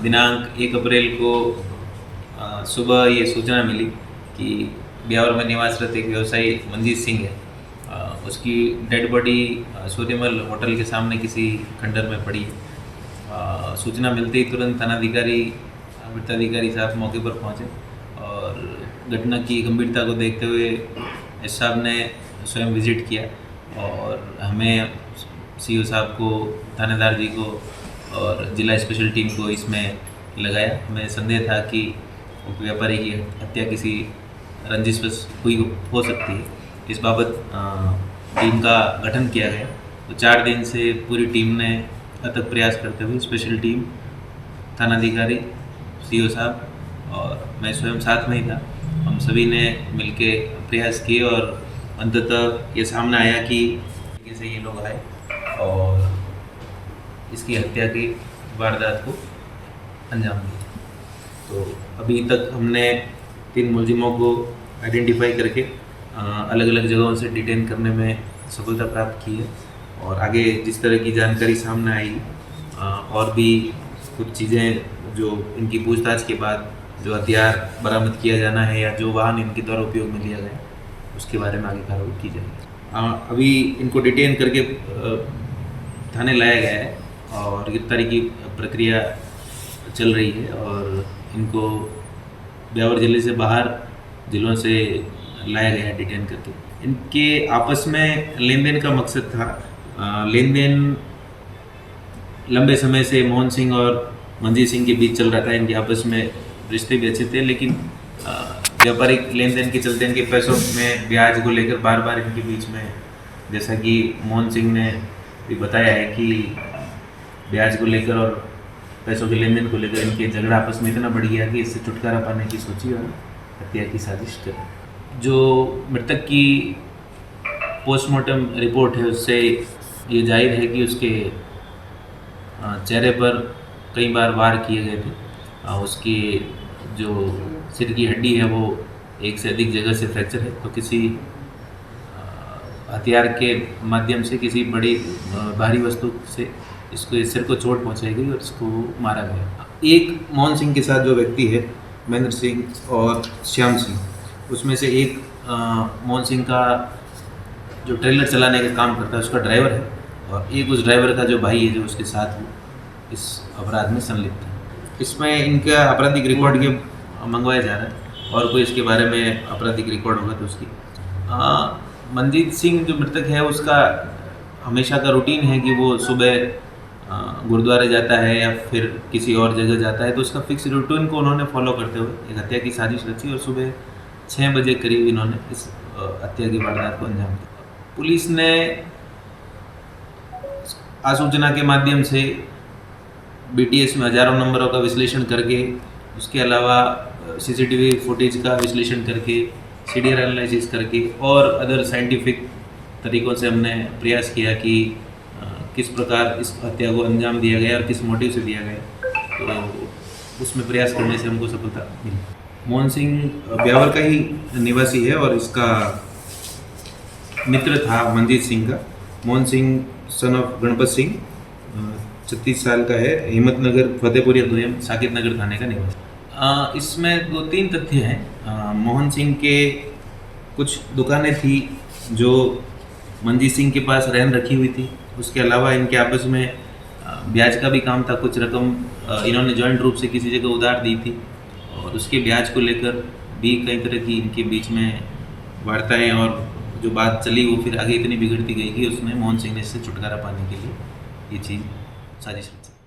दिनांक 1 अप्रैल को सुबह ये सूचना मिली कि ब्यावर में निवासरत एक व्यवसायी मंजीत सिंह है, उसकी डेड बॉडी सूर्यमल होटल के सामने किसी खंडर में पड़ी है। सूचना मिलते ही तुरंत थानाधिकारी वृत्ताधिकारी साहब मौके पर पहुंचे और घटना की गंभीरता को देखते हुए एस साहब ने स्वयं विजिट किया और हमें सीओ साहब को, थानेदार जी को और जिला स्पेशल टीम को इसमें लगाया। हमें संदेह था कि व्यापारी की हत्या किसी रंजिश पर हुई हो सकती है। इस बाबत टीम का गठन किया गया। तो 4 दिन से पूरी टीम ने अथक प्रयास करते हुए स्पेशल टीम, थानाधिकारी, सीओ साहब और मैं स्वयं साथ में ही था, हम सभी ने मिलके प्रयास किए और अंततः ये सामने आया कि कैसे ये लोग आए और इसकी हत्या की वारदात को अंजाम दिया। तो अभी तक हमने 3 मुलजिमों को आइडेंटिफाई करके अलग अलग जगहों से डिटेन करने में सफलता प्राप्त की है और आगे जिस तरह की जानकारी सामने आई और भी कुछ चीज़ें जो इनकी पूछताछ के बाद जो हथियार बरामद किया जाना है या जो वाहन इनके द्वारा उपयोग में लिया गया उसके बारे में आगे कार्रवाई की जाएगी। अभी इनको डिटेन करके थाने लाया गया है और गिरफ्तारी की प्रक्रिया चल रही है और इनको ब्यावर जिले से बाहर जिलों से लाया गया है डिटेन करके। इनके आपस में लेन देन का मकसद था, लेन देन लंबे समय से मोहन सिंह और मंजीत सिंह के बीच चल रहा था। इनके आपस में रिश्ते भी अच्छे थे, लेकिन व्यापारिक लेन देन के चलते इनके पैसों में ब्याज को लेकर बार बार इनके बीच में, जैसा कि मोहन सिंह ने भी बताया है कि ब्याज को लेकर और पैसों के लेन देन को लेकर इनके झगड़ा आपस में इतना बढ़ गया कि इससे छुटकारा पाने की सोची और हत्या की साजिश करी। जो मृतक की पोस्टमार्टम रिपोर्ट है उससे ये जाहिर है कि उसके चेहरे पर कई बार वार किए गए थे। उसकी जो सिर की हड्डी है वो एक से अधिक जगह से फ्रैक्चर है, तो किसी हथियार के माध्यम से, किसी बड़ी भारी वस्तु से इसको सिर को चोट पहुंचाई गई और इसको मारा गया। एक मोहन सिंह के साथ जो व्यक्ति है, महेंद्र सिंह और श्याम सिंह, उसमें से एक मोहन सिंह का जो ट्रेलर चलाने का काम करता है उसका ड्राइवर है और एक उस ड्राइवर का जो भाई है जो उसके साथ वो इस अपराध में संलिप्त है। इसमें इनका आपराधिक रिकॉर्ड के मंगवाया जा रहा है और कोई इसके बारे में आपराधिक रिकॉर्ड होगा तो उसकी। मंजीत सिंह जो मृतक है उसका हमेशा का रूटीन है कि वो सुबह गुरुद्वारे जाता है या फिर किसी और जगह जाता है, तो उसका फिक्स रूटीन को उन्होंने फॉलो करते हुए एक हत्या की साजिश रची और सुबह 6 बजे करीब इन्होंने इस हत्या की वारदात को अंजाम दिया। पुलिस ने आसूचना के माध्यम से BTS में हजारों नंबरों का विश्लेषण करके, उसके अलावा CCTV फुटेज का विश्लेषण करके, CDR एनालिसिस करके और अदर साइंटिफिक तरीक़ों से हमने प्रयास किया कि किस प्रकार इस हत्या को अंजाम दिया गया और किस मोटिव से दिया गया, तो उसमें प्रयास करने से हमको सफलता मिली। मोहन सिंह ब्यावर का ही निवासी है और इसका मित्र था मंजीत सिंह का। मोहन सिंह सन ऑफ गणपत सिंह 36 साल का है, हिम्मतनगर फतेहपुरी दोयम साकेत नगर थाने का निवासी। इसमें 2-3 तथ्य हैं। मोहन सिंह के कुछ दुकानें थी जो मंजीत सिंह के पास रहन रखी हुई थी। उसके अलावा इनके आपस में ब्याज का भी काम था, कुछ रकम इन्होंने जॉइंट रूप से किसी जगह उधार दी थी और उसके ब्याज को लेकर भी कई तरह की इनके बीच में वार्ताएं और जो बात चली वो फिर आगे इतनी बिगड़ती गई कि उसने मोहन सिंह ने इससे छुटकारा पाने के लिए ये चीज़ साजिश रची।